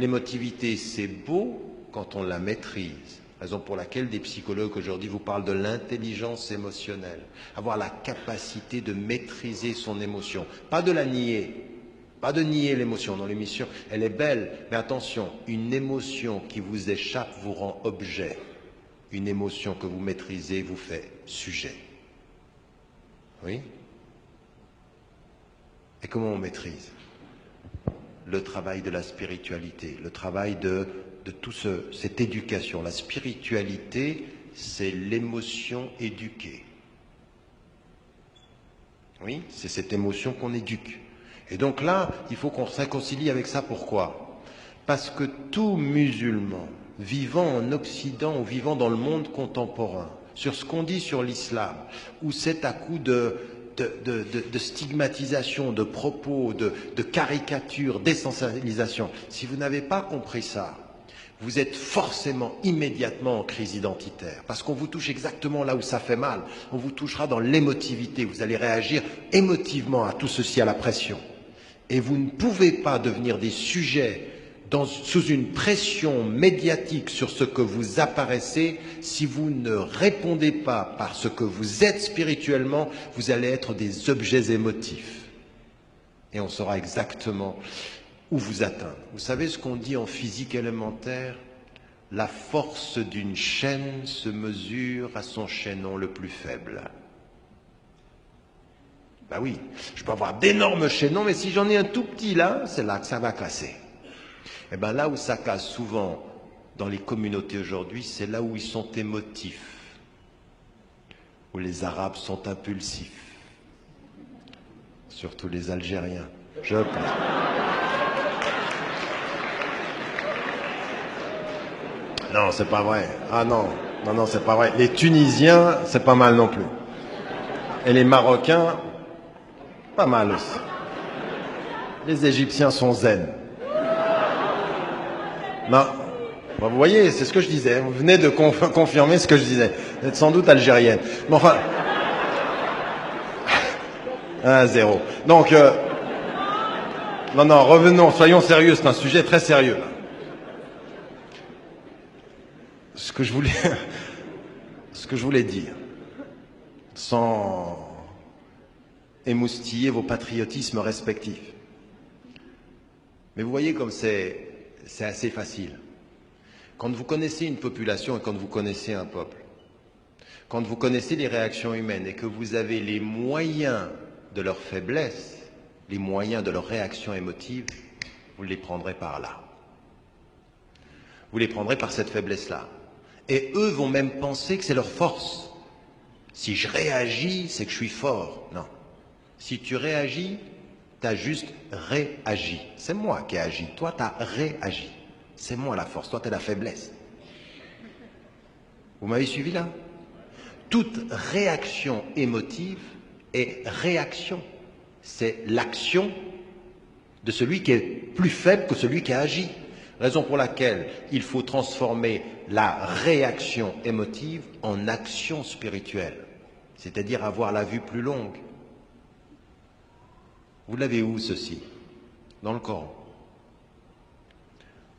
L'émotivité, c'est beau quand on la maîtrise. Raison pour laquelle des psychologues aujourd'hui vous parlent de l'intelligence émotionnelle. Avoir la capacité de maîtriser son émotion. Pas de la nier. Pas de nier l'émotion. Non, l'émotion, elle est belle. Mais attention, une émotion qui vous échappe vous rend objet. Une émotion que vous maîtrisez vous fait sujet. Oui? Et comment on maîtrise? Le travail de la spiritualité, le travail de toute cette éducation. La spiritualité, c'est l'émotion éduquée. Oui, c'est cette émotion qu'on éduque. Et donc là, il faut qu'on se réconcilie avec ça. Pourquoi? Parce que tout musulman vivant en Occident ou vivant dans le monde contemporain, sur ce qu'on dit sur l'islam, où c'est à coup de stigmatisation, de propos, de caricatures, d'essentialisation, si vous n'avez pas compris ça, vous êtes forcément immédiatement en crise identitaire, parce qu'on vous touche exactement là où ça fait mal. On vous touchera dans l'émotivité, vous allez réagir émotivement à tout ceci, à la pression. Et vous ne pouvez pas devenir des sujets sous une pression médiatique sur ce que vous apparaissez. Si vous ne répondez pas par ce que vous êtes spirituellement, vous allez être des objets émotifs. Et on saura exactement où vous atteindre. Vous savez ce qu'on dit en physique élémentaire? La force d'une chaîne se mesure à son chaînon le plus faible. Ben oui, je peux avoir d'énormes chaînons, mais si j'en ai un tout petit là, c'est là que ça va casser. Et bien là où ça casse souvent dans les communautés aujourd'hui, c'est là où ils sont émotifs, où les Arabes sont impulsifs, surtout les Algériens, je pense. Non, c'est pas vrai. Ah non, non, c'est pas vrai. Les Tunisiens, c'est pas mal non plus. Et les Marocains, pas mal aussi. Les Égyptiens sont zen. Non, vous voyez, c'est ce que je disais. Vous venez de confirmer ce que je disais. Vous êtes sans doute algérienne. Mais enfin... 1-0. Donc, non, revenons, soyons sérieux, c'est un sujet très sérieux. Ce que je voulais dire, sans émoustiller vos patriotismes respectifs. Mais vous voyez comme c'est assez facile. Quand vous connaissez une population et quand vous connaissez un peuple, quand vous connaissez les réactions humaines et que vous avez les moyens de leur faiblesse, les moyens de leur réaction émotive, vous les prendrez par là. Vous les prendrez par cette faiblesse-là. Et eux vont même penser que c'est leur force. Si je réagis, c'est que je suis fort. Non. Si tu réagis, tu as juste réagi. C'est moi qui ai agi. Toi, tu as réagi. C'est moi la force. Toi, tu es la faiblesse. Vous m'avez suivi là? Toute réaction émotive est réaction. C'est l'action de celui qui est plus faible que celui qui a agi. Raison pour laquelle il faut transformer la réaction émotive en action spirituelle, c'est-à-dire avoir la vue plus longue. Vous l'avez où ceci? Dans le Coran.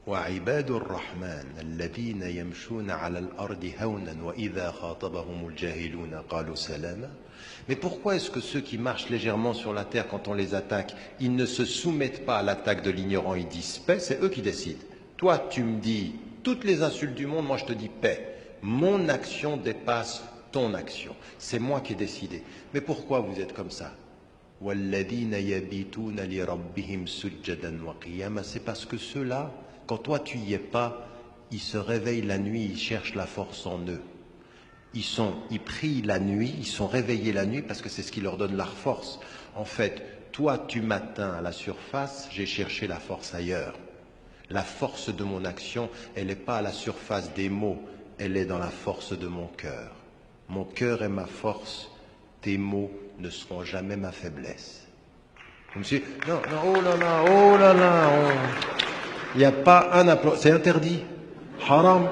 وعباد الرحمن الذين يمشون على الأرض هونا وإذا خاطبهم الجاهلون قالوا سلاما. Mais pourquoi est-ce que ceux qui marchent légèrement sur la terre quand on les attaque, ils ne se soumettent pas à l'attaque de l'ignorant, ils disent paix? C'est eux qui décident. Toi, tu me dis toutes les insultes du monde, moi je te dis paix. Mon action dépasse ton action. C'est moi qui ai décidé. Mais pourquoi vous êtes comme ça? C'est parce que ceux-là, quand toi tu y es pas, ils se réveillent la nuit, ils cherchent la force en eux. Ils prient la nuit, ils sont réveillés la nuit parce que c'est ce qui leur donne la force. En fait, toi tu m'atteins à la surface, j'ai cherché la force ailleurs. La force de mon action, elle n'est pas à la surface des mots, elle est dans la force de mon cœur. Mon cœur est ma force, tes mots ne seront jamais ma faiblesse. Monsieur, non, oh là là, il n'y a pas un applaudissement, c'est interdit, haram.